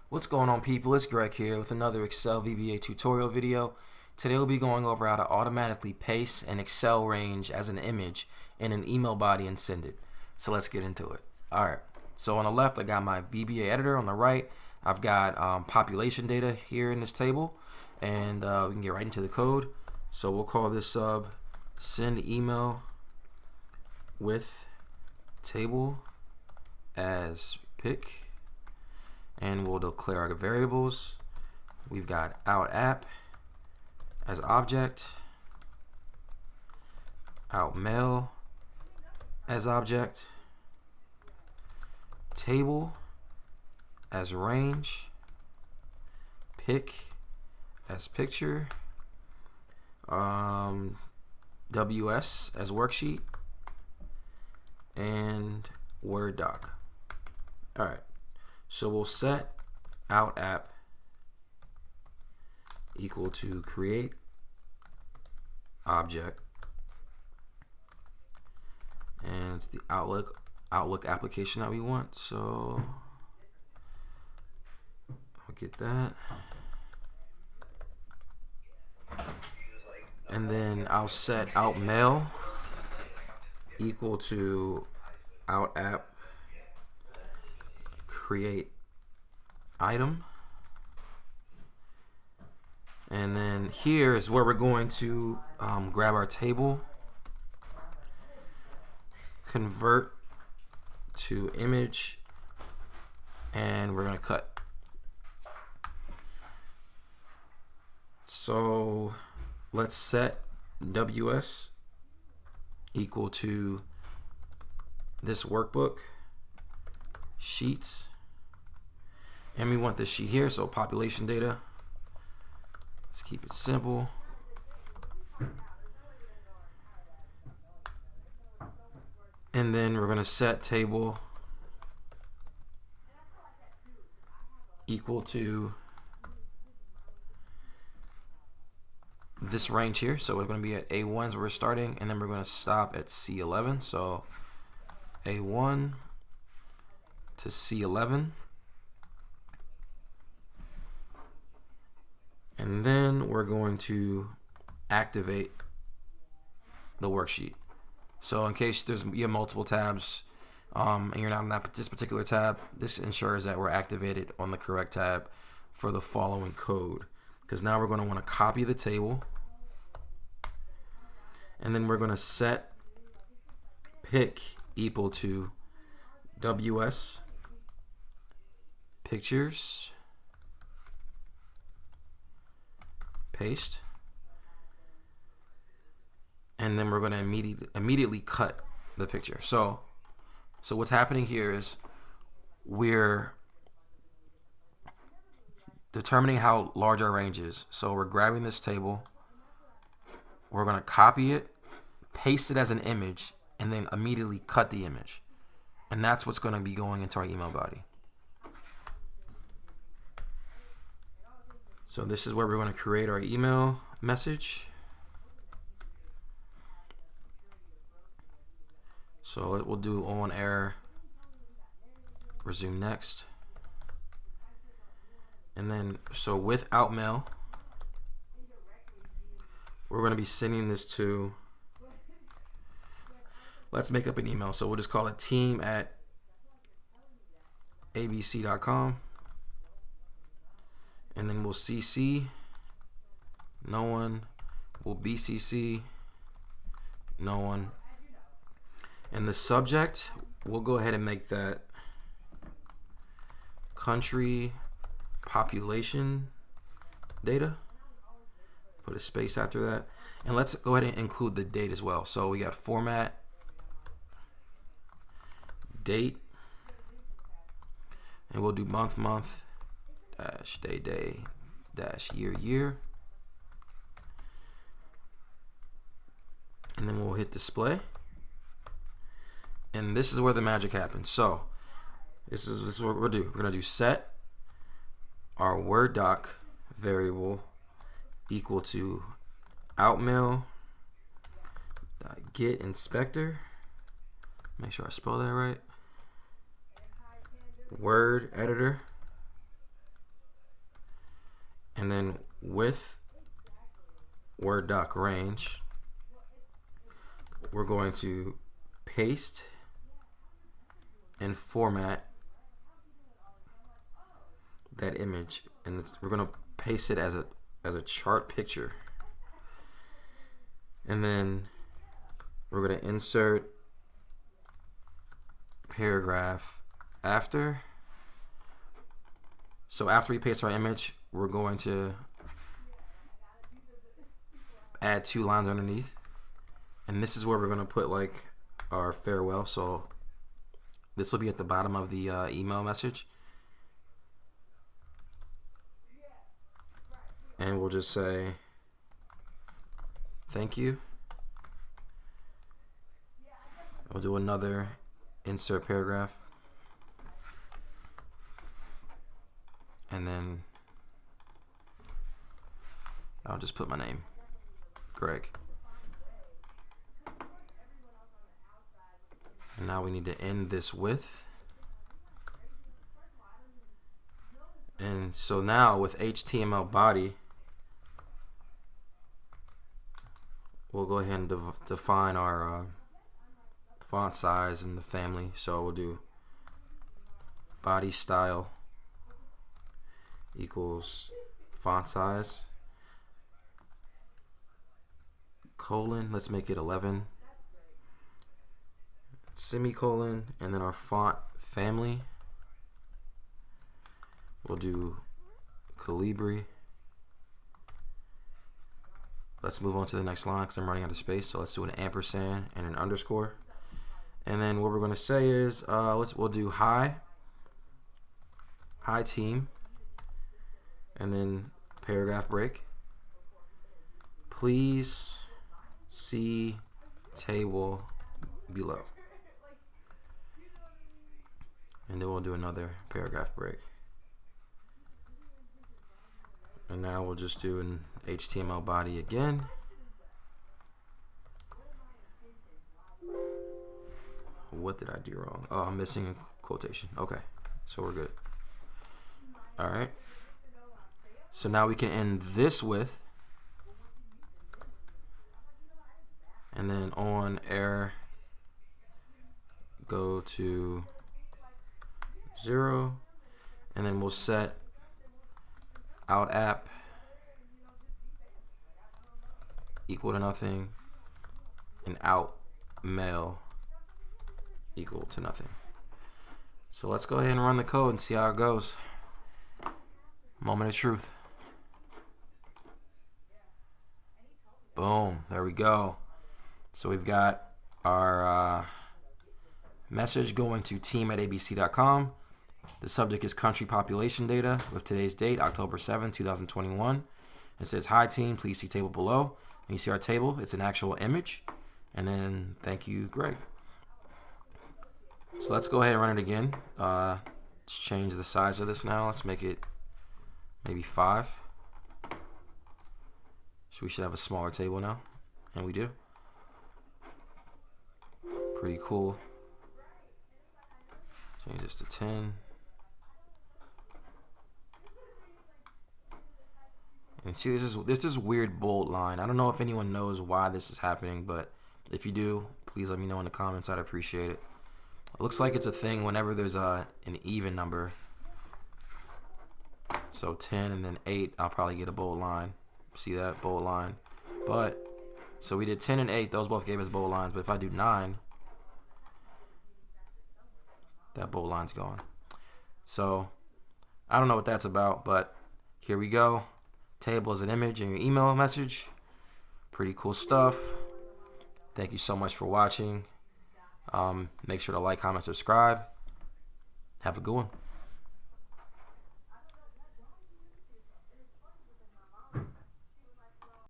What's going on, people? It's Greg here with another Excel VBA tutorial video. Today we'll be going over how to automatically paste an Excel range as an image in an email body and send it. So let's get into it. Alright, so on the left I got my VBA editor. On the right I've got population data here in this table, and we can get right into the code. So we'll call this sub send email with table as pic, and we'll declare our variables. We've got OutApp as Object, OutMail as Object, table as Range, pic as Picture, ws as Worksheet, and wordDoc. Alright, so we'll set OutApp equal to CreateObject, and it's the Outlook application that we want. So I'll get that, and then I'll set OutMail equal to OutApp.CreateItem. And then here is where we're going to grab our table, convert to image, and we're going to cut. So let's set ws equal to ThisWorkbook.Sheets, and we want this sheet here, so population data. Let's keep it simple. And then we're going to set table equal to this range here. So we're going to be at A1 as we're starting, and then we're going to stop at C11. So A1 to C11. And then we're going to activate the worksheet. So in case you have multiple tabs and you're not on this particular tab, this ensures that we're activated on the correct tab for the following code. Because now we're going to want to copy the table, and then we're going to set pic equal to ws.Pictures.Paste, and then we're going to immediately cut the picture. So what's happening here is we're determining how large our range is. So we're grabbing this table, we're going to copy it, paste it as an image, and then immediately cut the image. And that's what's going to be going into our email body. So this is where we're going to create our email message. So we'll do on error, resume next. And then, so with OutMail, we're going to be sending this to, let's make up an email. So we'll just call it team@abc.com. And then we'll CC no one, we'll BCC no one, and the subject, we'll go ahead and make that country population data, put a space after that, and let's go ahead and include the date as well. So we got format, date, and we'll do month dash day dash year, and then we'll hit display, and this is where the magic happens. So this is what we'll do. We're gonna do set our wordDoc variable equal to OutMail.GetInspector. Make sure I spell that right. WordEditor. And then with wordDoc.Range, we're going to paste and format that image, and we're going to paste it as a chart picture. And then we're going to insert paragraph after. So after we paste our image, we're going to add 2 lines underneath, and this is where we're going to put like our farewell. So this will be at the bottom of the email message, and we'll just say thank you. We'll do another insert paragraph, and then I'll just put my name, Greg. And now we need to end this with. And so now with HTML body, we'll go ahead and define our font size and the family. So we'll do body style equals font size, colon, let's make it 11, semicolon, and then our font family, we'll do Calibri. Let's move on to the next line because I'm running out of space, so let's do an ampersand and an underscore. And then what we're going to say is we'll do hi team, and then paragraph break. Please see table below. And then we'll do another paragraph break. And now we'll just do an HTML body again. What did I do wrong? Oh, I'm missing a quotation. Okay, so we're good. All right. So now we can end this with, and then on error, go to 0, and then we'll set OutApp equal to nothing, and OutMail equal to nothing. So let's go ahead and run the code and see how it goes. Moment of truth. Boom, there we go. So we've got our message going to team@abc.com. The subject is country population data with today's date, October 7, 2021. It says, hi team, please see table below. And you see our table, it's an actual image. And then, thank you, Greg. So let's go ahead and run it again. Let's change the size of this now. Let's make it maybe 5. So we should have a smaller table now. And we do. Pretty cool. Change this to 10. And see, there's this weird bold line. I don't know if anyone knows why this is happening, but if you do, please let me know in the comments. I'd appreciate it. It looks like it's a thing whenever there's an even number. So 10 and then 8, I'll probably get a bold line. See that bold line? But so we did 10 and 8; those both gave us bold lines. But if I do 9, that bold line's gone. So I don't know what that's about, but here we go. Table as an image in your email message. Pretty cool stuff. Thank you so much for watching. Make sure to like, comment, subscribe. Have a good one.